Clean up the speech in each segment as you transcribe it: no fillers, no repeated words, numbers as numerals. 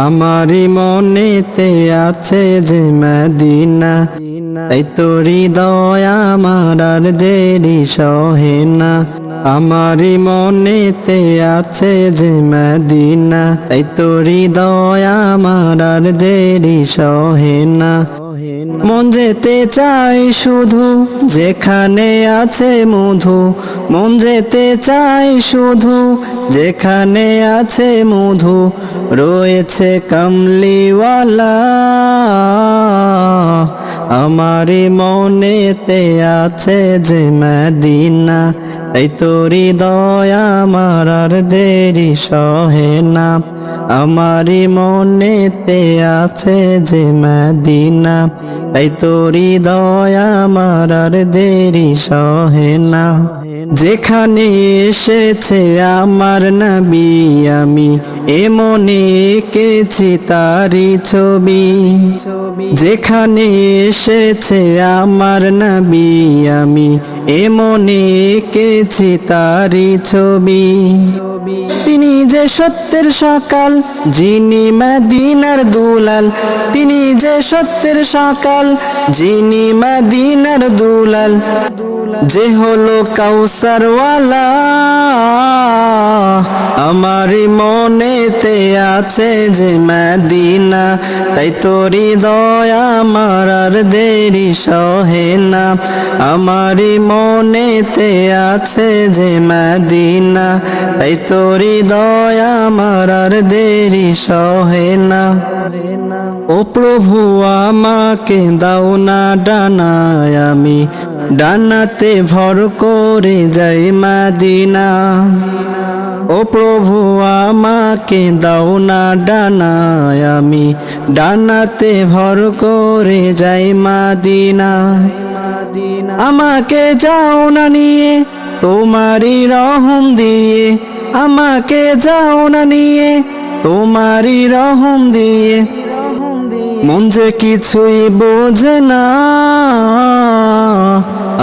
আমারি মনেতে আছে যে মদিনা, তাই তো হৃদয় আমার আর দেরি সহে না। আমারি মনেতে আছে যে মদিনা, তাই তো হৃদয় আমার আর দেরি সহে না। মন যেতে চাই শুধু যেখানে আছে মধু, মন যেতে চাই শুধু যেখানে আছে মধু, রয়েছে কামলিওয়ালা। আমারি মনেতে আছে যে মদিনা, তাই তো হৃদয় আমার আর দেরি সহে না। আমারি মনেতে আছে যে মদিনা, তাই তো হৃদয় আমার আর দেরি সহে না। যেখানে এসেছে আমার নবী, আমি এমনে এঁকেছি তারি ছবি। যেখানে এসেছে আমার নবী, আমি এমনে এঁকেছি তারি ছবি। তিনি যে সত্যের সকাল, যিনি মদিনার দুলাল, তিনি যে সত্যের সকাল, যিনি মদিনার দুলাল, যে হলো কাউসারওয়ালা। আমারি মনেতে আছে যে মদিনা, তাই তো হৃদয় আমার আর দেরি সহে না। আমারি মনেতে আছে যে মদিনা, তাই তো হৃদয় আমার আর দেরি সহে না। ও প্রভু আমাকে দাও না ডানায়, আমি ডানাতে ভর করে যাই মদিনা। ও প্রভু আমাকে দাও না ডানায়, আমি ডানাতে ভর করে যাই মদিনা। আমাকে যাও না নিয়ে তোমারি রহম দিয়ে, আমাকে যাও না নিয়ে তোমারি রহম দিয়ে, মন যে কিছুই বোঝে না।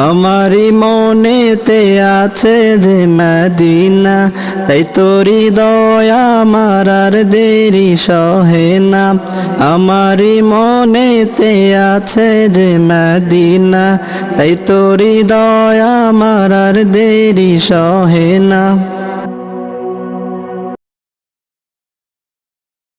আমারি মনেতে আছে যে মদিনা, তাই তো হৃদয় আমার আর দেরি সহে না। আমারি মনেতে আছে যে মদিনা, তাই তো হৃদয় আমার আর দেরি সহে না।